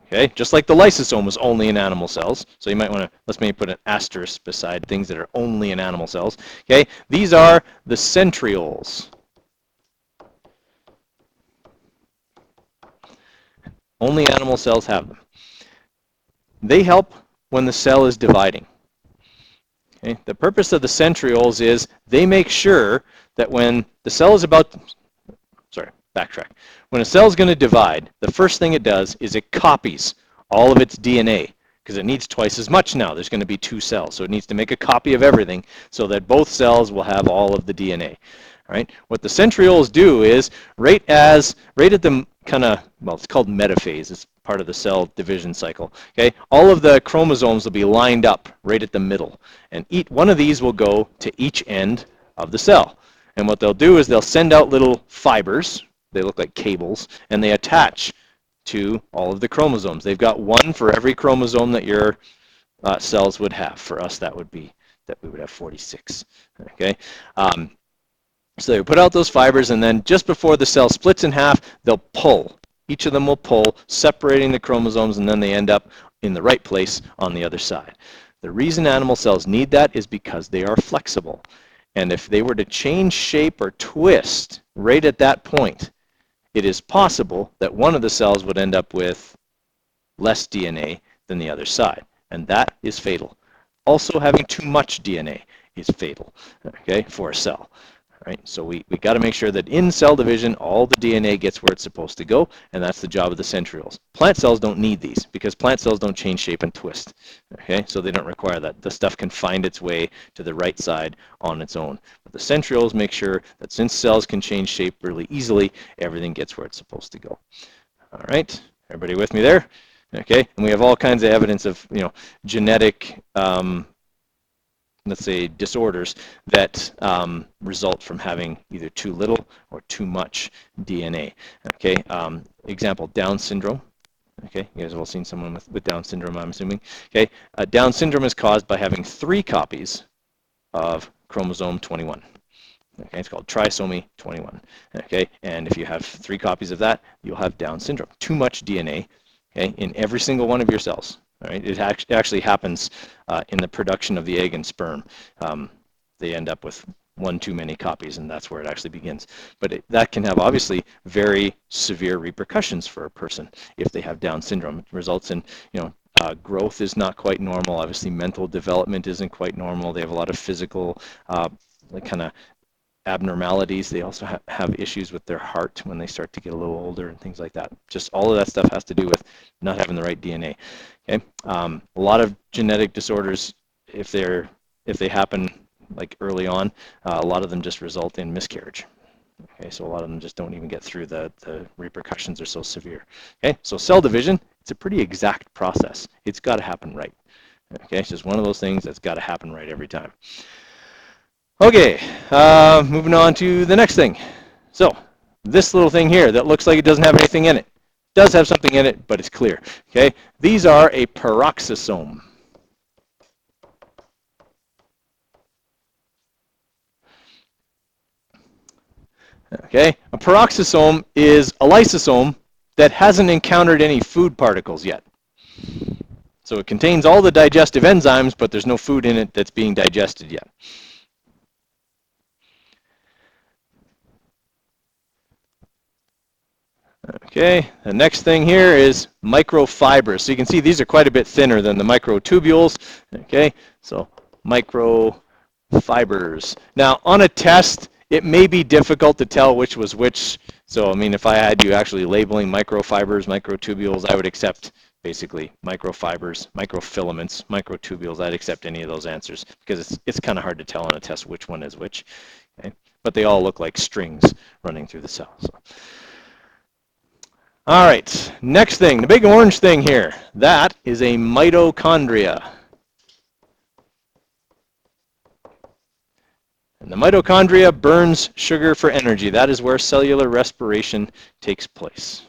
Okay, just like the lysosome was only in animal cells, so you might want to, let's maybe put an asterisk beside things that are only in animal cells. Okay, these are the centrioles. Only animal cells have them. They help when the cell is dividing. Okay, the purpose of the centrioles is they make sure that when the cell is backtrack. When a cell is going to divide, the first thing it does is it copies all of its DNA, because it needs twice as much now. There's going to be 2 cells, so it needs to make a copy of everything so that both cells will have all of the DNA. All right? What the centrioles do is, right at the kind of, well, it's called metaphase. It's part of the cell division cycle. Okay? All of the chromosomes will be lined up right at the middle, and one of these will go to each end of the cell. And what they'll do is they'll send out little fibers. They look like cables, and they attach to all of the chromosomes. They've got one for every chromosome that your cells would have. For us, that would be that we would have 46. Okay, so they put out those fibers, and then just before the cell splits in half, they'll pull. Each of them will pull, separating the chromosomes, and then they end up in the right place on the other side. The reason animal cells need that is because they are flexible, and if they were to change shape or twist right at that point, it is possible that one of the cells would end up with less DNA than the other side, and that is fatal. Also, having too much DNA is fatal, okay, for a cell. Right? So we got to make sure that in cell division, all the DNA gets where it's supposed to go, and that's the job of the centrioles. Plant cells don't need these because plant cells don't change shape and twist. Okay, so they don't require that. The stuff can find its way to the right side on its own. But the centrioles make sure that since cells can change shape really easily, everything gets where it's supposed to go. All right, everybody with me there? Okay, and we have all kinds of evidence of, you know, genetic let's say disorders that result from having either too little or too much DNA. Okay, example, Down syndrome. Okay, you guys have all seen someone with Down syndrome, I'm assuming. Okay, Down syndrome is caused by having 3 copies of chromosome 21. Okay, it's called trisomy 21. Okay, and if you have 3 copies of that, you'll have Down syndrome. Too much DNA, okay, in every single one of your cells. All right, it actually happens in the production of the egg and sperm. They end up with 1 too many copies, and that's where it actually begins. But that can have obviously very severe repercussions for a person if they have Down syndrome. It results in, you know, growth is not quite normal. Obviously, mental development isn't quite normal. They have a lot of physical kind of abnormalities. They also have issues with their heart when they start to get a little older and things like that. Just all of that stuff has to do with not having the right DNA. Okay, a lot of genetic disorders, if they happen like early on, a lot of them just result in miscarriage. Okay, so a lot of them just don't even get through the repercussions are so severe. Okay, so cell division, it's a pretty exact process. It's got to happen right. Okay, it's just one of those things that's got to happen right every time. Okay, moving on to the next thing. So this little thing here that looks like it doesn't have anything in it does have something in it, but it's clear. Okay, these are a peroxisome. Okay, a peroxisome is a lysosome that hasn't encountered any food particles yet. So it contains all the digestive enzymes, but there's no food in it that's being digested yet. Okay, the next thing here is microfibers. So you can see these are quite a bit thinner than the microtubules. Okay, so microfibers. Now on a test, it may be difficult to tell which was which. So I mean, if I had you actually labeling microfibers, microtubules, I would accept basically microfibers, microfilaments, microtubules. I'd accept any of those answers because it's kind of hard to tell on a test which one is which. Okay, but they all look like strings running through the cell. So. All right, next thing, the big orange thing here, that is a mitochondria. And the mitochondria burns sugar for energy. That is where cellular respiration takes place.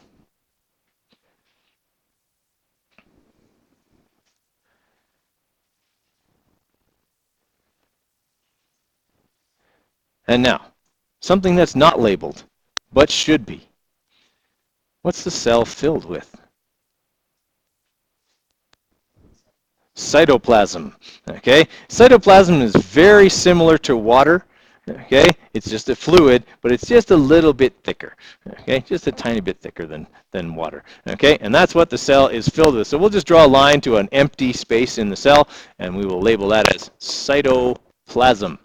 And now, something that's not labeled, but should be. What's the cell filled with? Cytoplasm. Okay, cytoplasm is very similar to water. Okay, it's just a fluid, but it's just a little bit thicker. Okay, just a tiny bit thicker than water. Okay, and that's what the cell is filled with. So we'll just draw a line to an empty space in the cell, and we will label that as cytoplasm.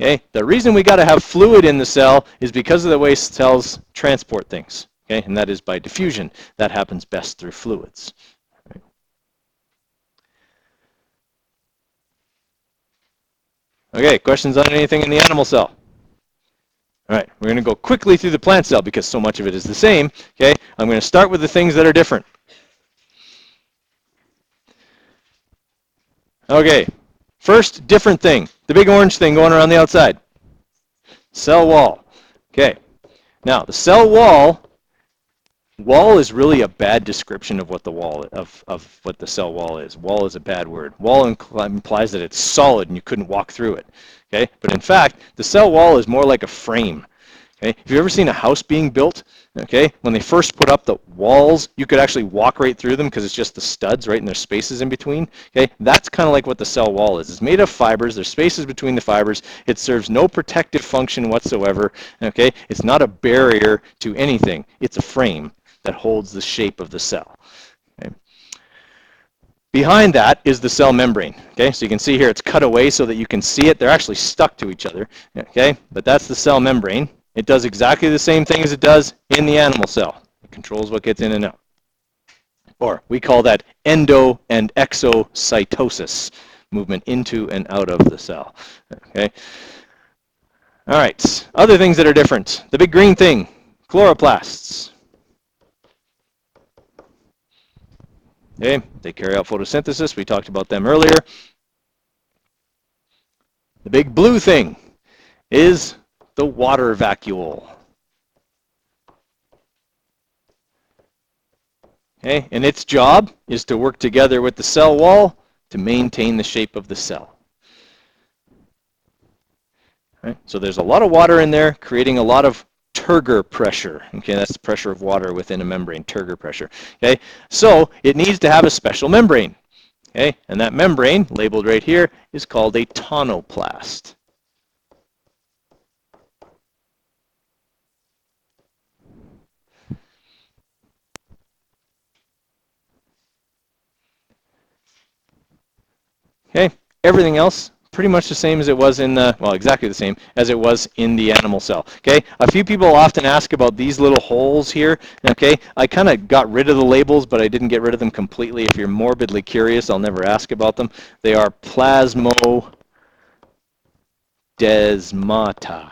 Okay, the reason we got to have fluid in the cell is because of the way cells transport things. Okay, and that is by diffusion. That happens best through fluids. Right. Okay, questions on anything in the animal cell? All right, we're going to go quickly through the plant cell because so much of it is the same. Okay, I'm going to start with the things that are different. Okay, first different thing, the big orange thing going around the outside. Cell wall. Okay, now the cell wall is really a bad description of what the wall of what the cell wall is. Wall is a bad word. Wall implies that it's solid and you couldn't walk through it. Okay, but in fact, the cell wall is more like a frame. Okay? If you've ever seen a house being built, okay, when they first put up the walls, you could actually walk right through them because it's just the studs, right, and there's spaces in between. Okay, that's kind of like what the cell wall is. It's made of fibers. There's spaces between the fibers. It serves no protective function whatsoever. Okay, it's not a barrier to anything. It's a frame that holds the shape of the cell. Okay. Behind that is the cell membrane. Okay, so you can see here it's cut away so that you can see it. They're actually stuck to each other. Okay, but that's the cell membrane. It does exactly the same thing as it does in the animal cell. It controls what gets in and out. Or we call that endo and exocytosis, movement into and out of the cell. Okay. All right, other things that are different. The big green thing, chloroplasts. Okay, they carry out photosynthesis. We talked about them earlier. The big blue thing is the water vacuole. Okay, and its job is to work together with the cell wall to maintain the shape of the cell. Right, so there's a lot of water in there, creating a lot of turgor pressure. Okay, that's the pressure of water within a membrane, turgor pressure. Okay, so it needs to have a special membrane. Okay, and that membrane, labeled right here, is called a tonoplast. Okay, everything else pretty much the same as it was in the, well, exactly the same as it was in the animal cell. Okay, a few people often ask about these little holes here. Okay, I kind of got rid of the labels, but I didn't get rid of them completely. If you're morbidly curious, I'll never ask about them. They are plasmodesmata.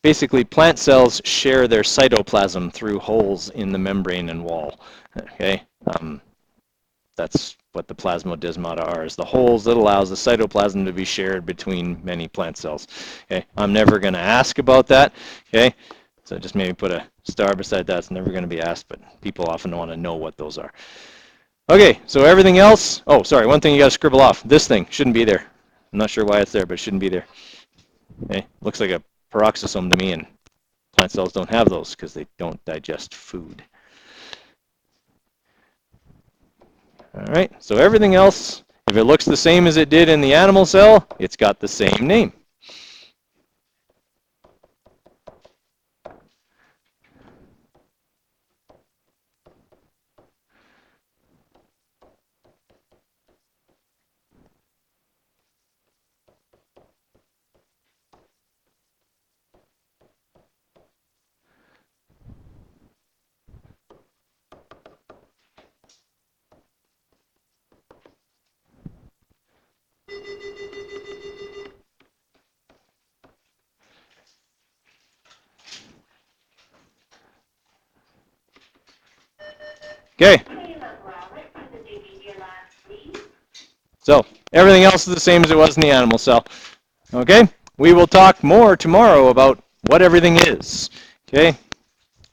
Basically, plant cells share their cytoplasm through holes in the membrane and wall. Okay, that's what the plasmodesmata are, is the holes that allows the cytoplasm to be shared between many plant cells. Okay, I'm never going to ask about that. Okay, so just maybe put a star beside that. It's never going to be asked, but people often want to know what those are. Okay, so everything else. Oh, sorry, one thing you got to scribble off. This thing shouldn't be there. I'm not sure why it's there, but it shouldn't be there. Okay, looks like a peroxisome to me, and plant cells don't have those because they don't digest food. All right, so everything else, if it looks the same as it did in the animal cell, it's got the same name. Okay. So everything else is the same as it was in the animal cell. Okay. We will talk more tomorrow about what everything is. Okay.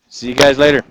See you guys later.